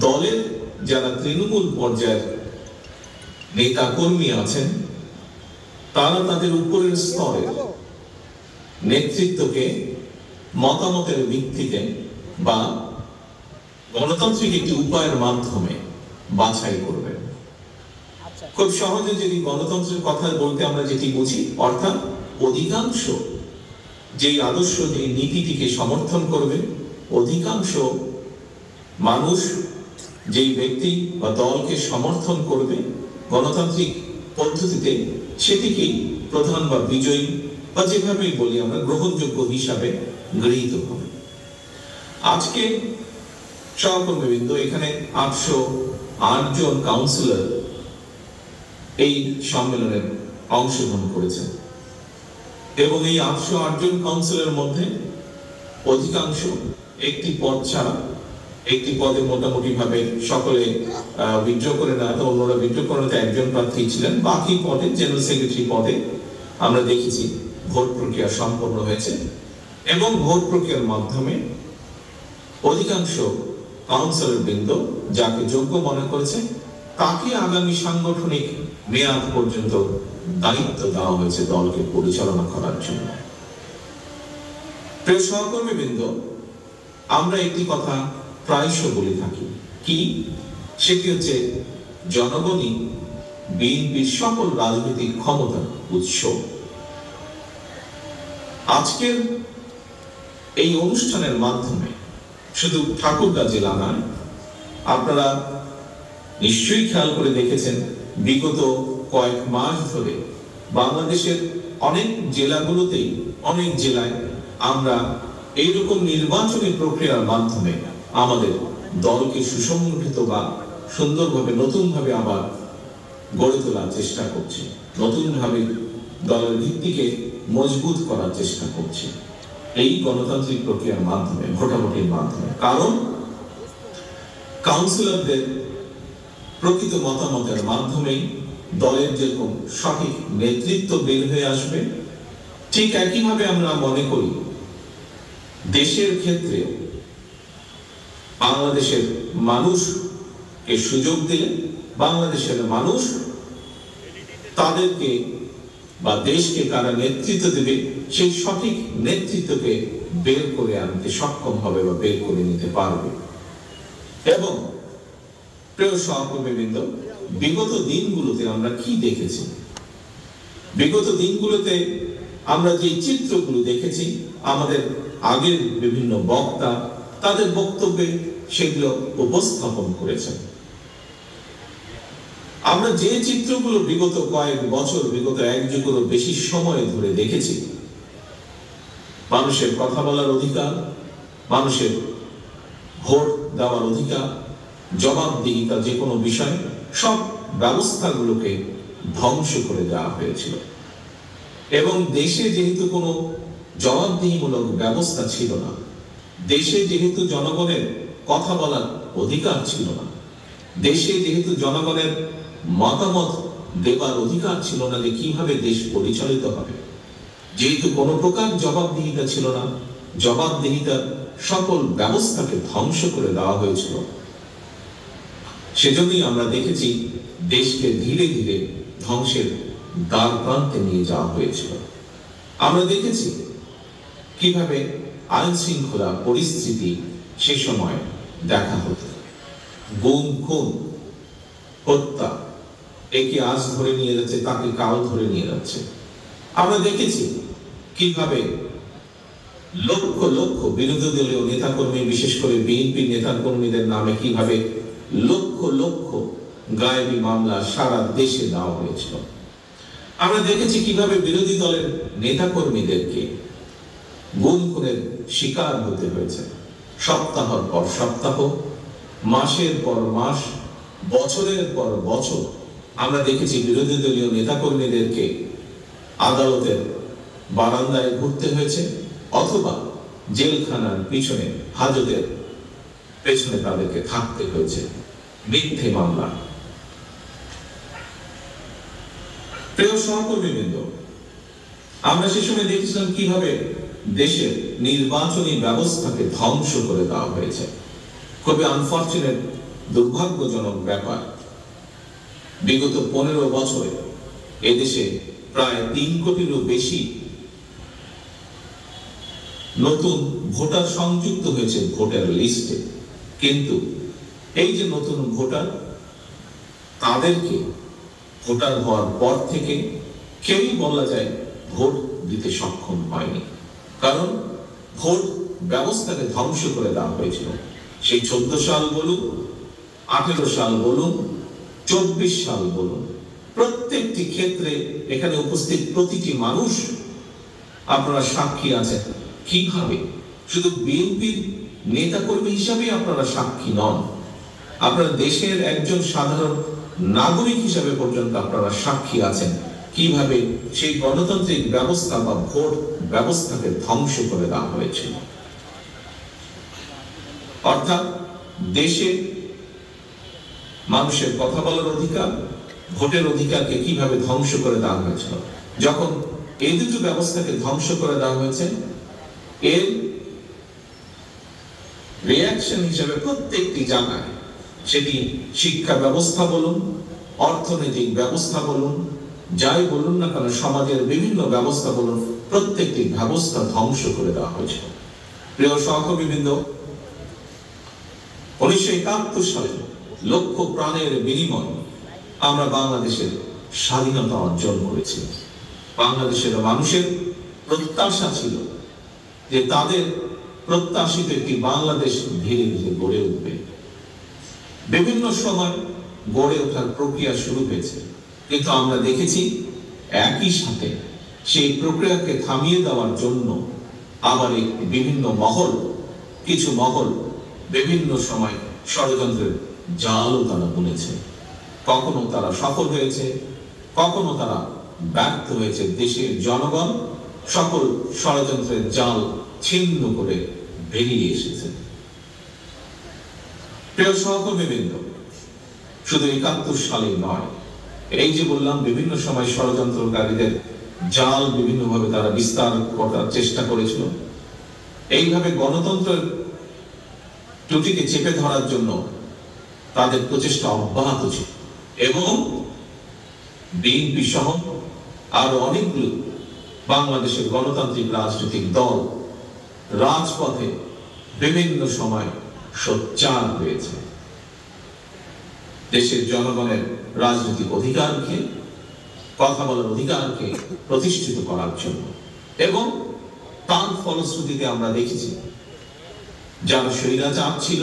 দলের যারা তৃণমূল পর্যায়ের নেতা কর্মী আছেন তারা তাদের উপরের স্তরের নেতৃত্বকে মতামতের ভিত্তিতে বা গণতান্ত্রিক একটি উপায়ের মাধ্যমে বাছাই করবেন। খুব সহজে যদি গণতন্ত্রের কথা বলতে আমরা যেটি বুঝি, অর্থাৎ অধিকাংশ যেই আদর্শ যে নীতিটিকে সমর্থন করবে, অধিকাংশ মানুষ যেই ব্যক্তি বা দলকে সমর্থন করবে গণতান্ত্রিক পদ্ধতিতে, সেটিকেই প্রধান বা বিজয়ী বা যেভাবেই বলি আমরা গ্রহণযোগ্য হিসাবে গৃহীত হবে। আজকে সহকর্মীবৃন্দ, এখানে 808 জন কাউন্সিলর এই সম্মেলনে অংশগ্রহণ করেছেন এবং এই 808 জন কাউন্সিলরের মধ্যে অধিকাংশ একটি পদ ছাড়া, একটি পদে মোটামুটি ভাবে সকলে উইথড্র করে না, অন্যরা উইথড্র করে না, একজন প্রার্থী ছিলেন। বাকি পদে জেনারেল সেক্রেটারি পদে আমরা দেখেছি ভোট প্রক্রিয়া সম্পন্ন হয়েছে এবং ভোট প্রক্রিয়ার মাধ্যমে অধিকাংশ কাউন্সিলর বৃন্দ যাকে যোগ্য মনে করেছে তাকে আগামী সাংগঠনিক মেয়াদ পর্যন্ত দায়িত্ব দেওয়া হয়েছে দলকে পরিচালনা করার জন্য। প্রিয় সহকর্মী বৃন্দ, আমরা একটি কথা প্রায়শ বলে থাকি, কি সেটি হচ্ছে জনগণই বিএনপির সকল রাজনৈতিক ক্ষমতার উৎস। আজকের এই অনুষ্ঠানের মাধ্যমে শুধু ঠাকুরগাঁ জেলা নয়, আপনারা নিশ্চয়ই খেয়াল করে দেখেছেন বিগত কয়েক মাস ধরে বাংলাদেশের অনেক জেলাগুলোতেই, অনেক জেলায় আমরা এইরকম নির্বাচনী প্রক্রিয়ার মাধ্যমে আমাদের দলকে সুসংগঠিত বা সুন্দরভাবে নতুনভাবে আবার গড়ে তোলার চেষ্টা করছি, নতুনভাবে দলের ভিত্তিকে মজবুত করার চেষ্টা করছি এই গণতান্ত্রিক প্রক্রিয়ার মাধ্যমে, ভোটাভুটির মাধ্যমে। কারণ কাউন্সিলরদের প্রকৃত মতামতের মাধ্যমেই দলের যেরকম সঠিক নেতৃত্ব বের হয়ে আসবে, ঠিক একইভাবে আমরা মনে করি দেশের ক্ষেত্রে বাংলাদেশের মানুষকে সুযোগ দিলে বাংলাদেশের মানুষ তাদেরকে বা দেশকে কারা নেতৃত্ব দেবে সেই সঠিক নেতৃত্বকে বের করে আনতে সক্ষম হবে বা বের করে নিতে পারবে। এবং প্রিয় সহকর্মীবৃন্দ, বিগত দিনগুলোতে আমরা কি দেখেছি? বিগত দিনগুলোতে আমরা যে চিত্রগুলো দেখেছি, আমাদের আগের বিভিন্ন বক্তা তাদের বক্তব্যে সেগুলো উপস্থাপন করেছেন। আমরা যে চিত্রগুলো বিগত কয়েক বছর, বিগত এক যুগেরও বেশি সময় ধরে দেখেছি, মানুষের কথা বলার অধিকার, মানুষের ভোট দেওয়ার অধিকার, জবাবদিহিতা, যে কোনো বিষয়, সব ব্যবস্থাগুলোকে ধ্বংস করে দেওয়া হয়েছিল। এবং দেশে যেহেতু কোনো জবাবদিহিমূলক ব্যবস্থা ছিল না, দেশে যেহেতু জনগণের কথা বলার অধিকার ছিল না, দেশে যেহেতু জনগণের মতামত দেবার অধিকার ছিল না যে কিভাবে দেশ পরিচালিত হবে, যেহেতু কোনো প্রকার জবাবদিহিতা ছিল না, জবাবদিহিতার সকল ব্যবস্থাকে ধ্বংস করে দেওয়া হয়েছিল, সেজন্যই আমরা দেখেছি দেশকে ধীরে ধীরে ধ্বংসের দ্বার প্রান্তে নিয়ে যাওয়া হয়েছিল। আমরা দেখেছি কিভাবে আইন শৃঙ্খলা পরিস্থিতি সে সময় দেখা হতো, গুম খুন হত্যা, একে আজ ধরে নিয়ে যাচ্ছে, তাকে কাল ধরে নিয়ে যাচ্ছে। আমরা দেখেছি কিভাবে লক্ষ লক্ষ বিরোধী দলীয় নেতাকর্মী, বিশেষ করে বিএনপি নেতাকর্মীদের নামে কিভাবে লক্ষ লক্ষ গায়েবী মামলা সারা দেশে দেওয়া হয়েছিল। আমরা দেখেছি কিভাবে বিরোধী দলের নেতাকর্মীদেরকে গুম খুনের শিকার হতে হয়েছে, সপ্তাহের পর সপ্তাহ, মাসের পর মাস, বছরের পর বছর। আমরা দেখেছি বিরোধী দলীয় নেতাকর্মীদেরকে আদালতের বারান্দায় ঘুরতে হয়েছে অথবা জেলখানার পিছনে, হাজতের পেছনে তাদেরকে থাকতে হয়েছে মিথ্যে মামলা। প্রিয় সহকর্মীবৃন্দ, আমরা সে সময় দেখেছিলাম কিভাবে দেশের নির্বাচনী ব্যবস্থাকে ধ্বংস করে দেওয়া হয়েছে। খুবই আনফরচুনেট দুর্ভাগ্যজনক ব্যাপার। বিগত 15 বছরে এদেশে প্রায় 3 কোটিরও বেশি নতুন ভোটার সংযুক্ত হয়েছে ভোটার লিস্টে, কিন্তু এই যে নতুন ভোটার, তাদেরকে ভোটার হওয়ার পর থেকে কেউই বলা যায় ভোট দিতে সক্ষম হয়নি, কারণ ভোট ব্যবস্থাকে ধ্বংস করে দেওয়া হয়েছিল। সেই 14 সাল বলুন, 18 সাল বলুন, 24 সাল বলুন, প্রত্যেকটি ক্ষেত্রে এখানে উপস্থিত প্রতিটি মানুষ আপনারা সাক্ষী আছেন। কিভাবে শুধু বিএনপির নেতা কর্মী হিসাবে আপনারা সাক্ষী নন, আপনারা দেশের একজন সাধারণ নাগরিক হিসাবে পর্যন্ত আপনারা সাক্ষী আছেন কিভাবে সেই গণতান্ত্রিক ব্যবস্থা বা ভোট ব্যবস্থাকে ধ্বংস করে দেওয়া হয়েছিল। অর্থাৎ দেশে মানুষের কথা বলার অধিকার, ভোটের অধিকারকে কিভাবে ধ্বংস করে দেওয়া হয়েছিল। যখন এই দুটো ব্যবস্থাকে ধ্বংস করে দেওয়া হয়েছে, এর রিঅ্যাকশন হিসেবে প্রত্যেকটি জায়গায়, সেটি শিক্ষা ব্যবস্থা বলুন, অর্থনৈতিক ব্যবস্থা বলুন, যাই বলুন না কেন, সমাজের বিভিন্ন ব্যবস্থা বলুন, প্রত্যেকটি ব্যবস্থা ধ্বংস করে দেওয়া হয়েছিল। প্রিয় সহকর্মীবৃন্দ, 1971 সালে লক্ষ প্রাণের বিনিময়ে আমরা বাংলাদেশের স্বাধীনতা অর্জন করেছি। বাংলাদেশের মানুষের প্রত্যাশা ছিল যে তাদের প্রত্যাশিত একটি বাংলাদেশ ধীরে ধীরে গড়ে উঠবে। বিভিন্ন সময় গড়ে ওঠার প্রক্রিয়া শুরু হয়েছে, কিন্তু আমরা দেখেছি একই সাথে সেই প্রক্রিয়াকে থামিয়ে দেওয়ার জন্য আবার বিভিন্ন মহল, কিছু মহল বিভিন্ন সময় ষড়যন্ত্রের জালও তারা বুনেছে। কখনো তারা সফল হয়েছে, কখনো তারা ব্যর্থ হয়েছে। দেশের জনগণ সকল ষড়যন্ত্রের জাল ছিন্ন করে বেরিয়ে এসেছে। প্রিয় সহকর্মীবৃন্দ, শুধু 71 সালে নয়, এই যে বললাম বিভিন্ন সময় ষড়যন্ত্রকারীদের জাল বিভিন্নভাবে তারা বিস্তার করার চেষ্টা করেছিল। এইভাবে গণতন্ত্রের ত্রুটিকে চেপে ধরার জন্য তাদের প্রচেষ্টা অব্যাহত ছিল, এবং বিএনপি সহ আরো অনেকগুলো বাংলাদেশের গণতান্ত্রিক রাজনৈতিক দল রাজপথে বিভিন্ন সময় সোচ্চার হয়েছে দেশের জনগণের রাজনৈতিক অধিকারকে, কথা বলার অধিকারকে প্রতিষ্ঠিত করার জন্য। এবং তার ফলশ্রুতিতে আমরা দেখেছি যারা স্বৈরাচার ছিল,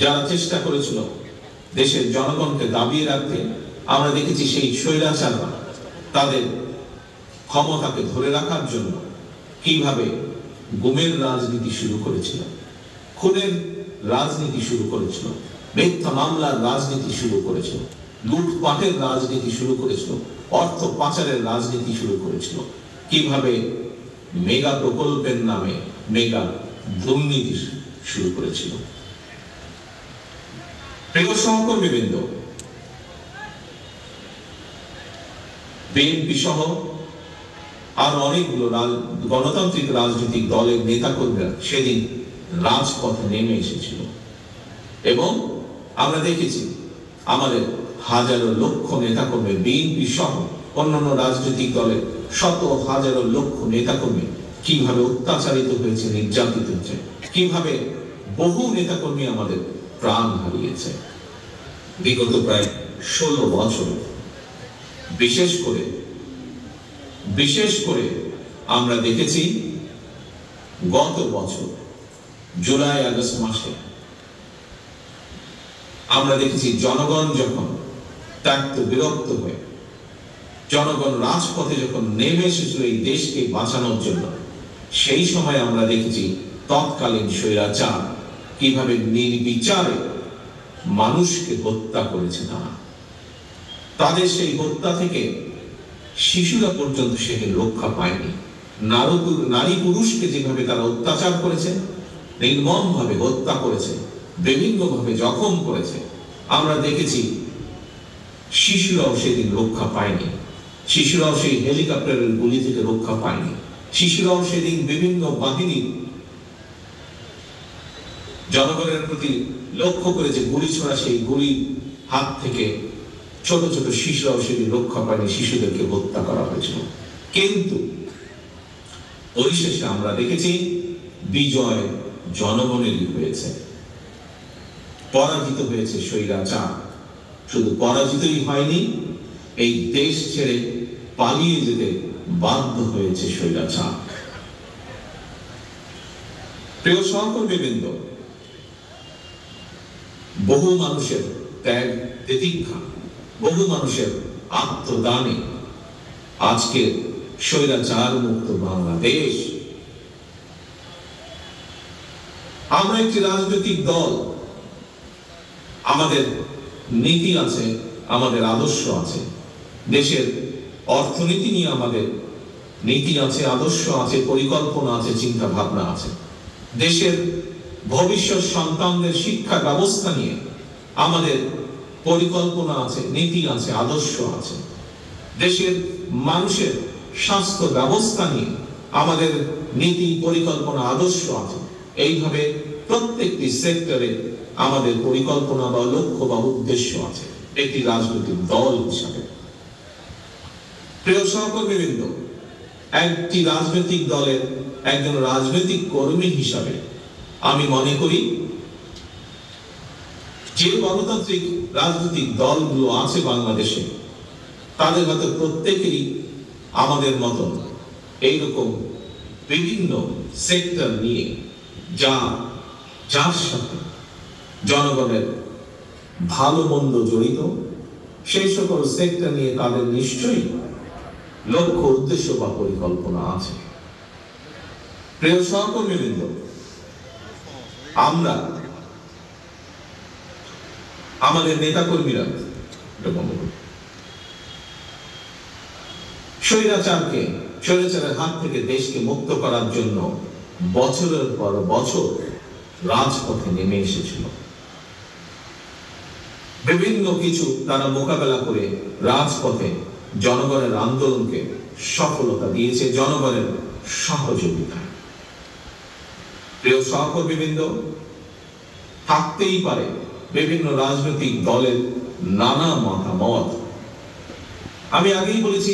যারা চেষ্টা করেছিল দেশের জনগণকে দাবিয়ে রাখতে, আমরা দেখেছি সেই স্বৈরাচাররা তাদের ক্ষমতাকে ধরে রাখার জন্য কিভাবে গুমের রাজনীতি শুরু করেছিল, খুনের রাজনীতি শুরু করেছিল, মিথ্যা মামলার রাজনীতি শুরু করেছিল, লুটপাটের রাজনীতি শুরু করেছিল, অর্থ পাচারের রাজনীতি শুরু করেছিল, কিভাবে মেগা প্রকল্পের নামে মেগা দুর্নীতি শুরু করেছিল। প্রিয় সহকর্মীবৃন্দ, বিএনপি সহ আর অনেকগুলো গণতান্ত্রিক রাজনৈতিক দলের নেতাকর্মীরা সেদিন রাজপথে নেমে এসেছিল, এবং আমরা দেখেছি আমাদের হাজারো লক্ষ নেতাকর্মী, বিএনপি সহ অন্যান্য রাজনৈতিক দলের শত হাজারো লক্ষ নেতাকর্মী কিভাবে অত্যাচারিত হয়েছে, নির্যাতিত হয়েছে, কিভাবে বহু নেতাকর্মী আমাদের প্রাণ হারিয়েছে। বিগত প্রায় 16 বছর, বিশেষ করে আমরা দেখেছি গত বছর জুলাই আগস্ট মাসে আমরা দেখেছি জনগণ যখন ত্যাক্ত বিরক্ত হয়ে জনগণ রাজপথে যখন নেমে এসেছিল এই দেশকে বাঁচানোর জন্য, সেই সময় আমরা দেখেছি তৎকালীন স্বৈরাচার কিভাবে নির্বিচারে মানুষকে হত্যা করেছে। তাদের সেই হত্যা থেকে শিশুরা পর্যন্ত সেখানে রক্ষা পায়নি। নারী পুরুষকে যেভাবে তারা অত্যাচার করেছে, নির্মমভাবে হত্যা করেছে, বিভিন্নভাবে জখম করেছে, আমরা দেখেছি শিশুরাও সেদিন রক্ষা পায়নি। শিশুরাও সেই হেলিকপ্টারের গুলি থেকে রক্ষা পায়নি। শিশুরাও সেদিন বিভিন্ন বাহিনী জনগণের প্রতি লক্ষ্য করে যে গুলি ছোড়া, সেই গুলির হাত থেকে ছোট ছোট শিশুরাও সেটি রক্ষা পায়নি, শিশুদেরকে হত্যা করা হয়েছিল। কিন্তু পরিশেষে আমরা দেখেছি বিজয় জনগণেরই হয়েছে, পরাজিত হয়েছে স্বৈরাচার। শুধু পরাজিতই হয়নি, এই দেশ ছেড়ে পালিয়ে যেতে বাধ্য হয়েছে স্বৈরাচার। প্রিয় সহকর্মীবৃন্দ, বহু মানুষের ত্যাগ তিতিক্ষা, বহু মানুষের আত্মদানে আজকে স্বৈরাচার মুক্ত বাংলাদেশ। আমরা একটি রাজনৈতিক দল, আমাদের নীতি আছে, আমাদের আদর্শ আছে, দেশের অর্থনীতি নিয়ে আমাদের নীতি আছে, আদর্শ আছে, পরিকল্পনা আছে, চিন্তা ভাবনা আছে। দেশের ভবিষ্যৎ সন্তানদের শিক্ষা ব্যবস্থা নিয়ে আমাদের পরিকল্পনা আছে, নীতি আছে, আদর্শ আছে। দেশের মানুষের স্বাস্থ্য ব্যবস্থা নিয়ে আমাদের নীতি, পরিকল্পনা, আদর্শ আছে। এইভাবে প্রত্যেকটি সেক্টরে আমাদের পরিকল্পনা বা লক্ষ্য বা উদ্দেশ্য আছে একটি রাজনৈতিক দল হিসাবে। প্রিয় সহকর্মীবৃন্দ, একটি রাজনৈতিক দলের একজন রাজনৈতিক কর্মী হিসাবে আমি মনে করি যে গণতান্ত্রিক রাজনৈতিক দলগুলো আছে বাংলাদেশে, তাদের হয়তো প্রত্যেকেরই আমাদের মতন এইরকম বিভিন্ন সেক্টর নিয়ে যার সাথে জনগণের ভালো মন্দ জড়িত, সেই সকল সেক্টর নিয়ে তাদের নিশ্চয়ই লক্ষ্য, উদ্দেশ্য বা পরিকল্পনা আছে। প্রিয় সহকর্মীবৃন্দ, আমরা আমাদের নেতাকর্মীরা স্বৈরাচারের হাত থেকে দেশকে মুক্ত করার জন্য বছরের পর বছর রাজপথে নেমে এসেছিল। বিভিন্ন কিছু তারা মোকাবেলা করে রাজপথে জনগণের আন্দোলনকে সফলতা দিয়েছে, জনগণের সহযোগিতা। প্রিয় সহকর্মীবৃন্দ, থাকতেই পারে বিভিন্ন রাজনৈতিক দলের নানা মতামত। আমি আগেই বলেছি,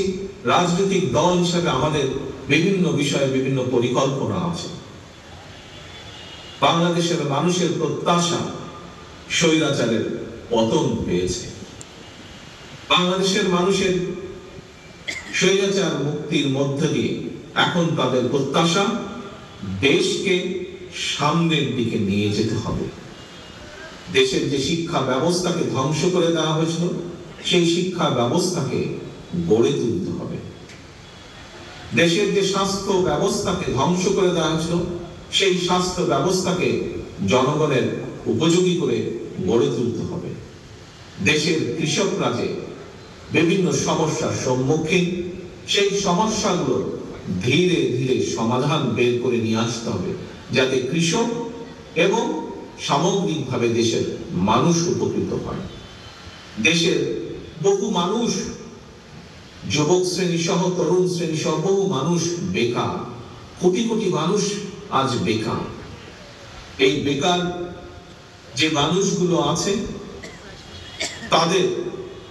রাজনৈতিক দল হিসাবে আমাদের বিভিন্ন বিষয়ে বিভিন্ন পরিকল্পনা আছে। বাংলাদেশের মানুষের প্রত্যাশা স্বৈরাচারের পতন হয়েছে। বাংলাদেশের মানুষের স্বৈরাচার মুক্তির মধ্য দিয়ে এখন তাদের প্রত্যাশা দেশকে সামনের দিকে নিয়ে যেতে হবে। দেশের যে শিক্ষা ব্যবস্থাকে ধ্বংস করে দেওয়া হয়েছিল, সেই শিক্ষা ব্যবস্থাকে গড়ে তুলতে হবে। দেশের যে স্বাস্থ্য ব্যবস্থাকে ধ্বংস করে দেওয়া হয়েছিল, সেই স্বাস্থ্য ব্যবস্থাকে জনগণের উপযোগী করে গড়ে তুলতে হবে। দেশের কৃষকরা যে বিভিন্ন সমস্যার সম্মুখীন, সেই সমস্যাগুলো ধীরে ধীরে সমাধান বের করে নিয়ে আসতে হবে, যাতে কৃষক এবং সামগ্রিকভাবে দেশের মানুষ উপকৃত হয়। দেশের বহু মানুষ, যুবক শ্রেণী সহ, তরুণ শ্রেণী সহ বহু মানুষ বেকার, কোটি কোটি মানুষ আজ বেকার। এই বেকার যে মানুষগুলো আছে, তাদের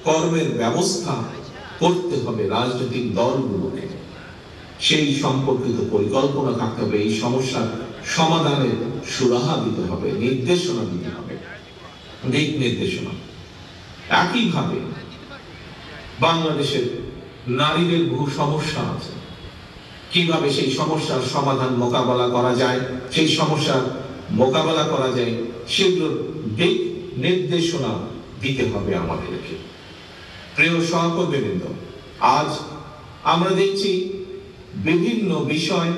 কর্মের ব্যবস্থা করতে হবে রাজনৈতিক দলগুলোকে। সেই সম্পর্কিত পরিকল্পনা থাকতে হবে, এই সমস্যার সমাধানের সুরাহা দিতে হবে, নির্দেশনা দিতে হবে, দিক নির্দেশনা। একইভাবে বাংলাদেশের নারীদের বহু সমস্যা আছে, কিভাবে সেই সমস্যার সমাধান মোকাবেলা করা যায়, সেই সমস্যার মোকাবেলা করা যায়, সেগুলোর দিক নির্দেশনা দিতে হবে আমাদেরকে। প্রিয় সহকর্মীবৃন্দ, আজ আমরা দেখছি বিভিন্ন বিষয়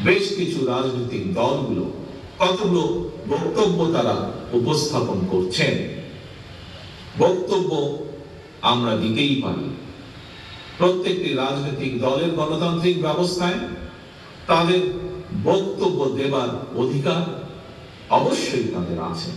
বেশ কিছু রাজনৈতিক দলগুলো কতগুলো বক্তব্য তারা উপস্থাপন করছেন। বক্তব্য আমরা দিতেই পারি। প্রত্যেকটি রাজনৈতিক দলের গণতান্ত্রিক ব্যবস্থায় তাদের বক্তব্য দেবার অধিকার অবশ্যই তাদের আছে।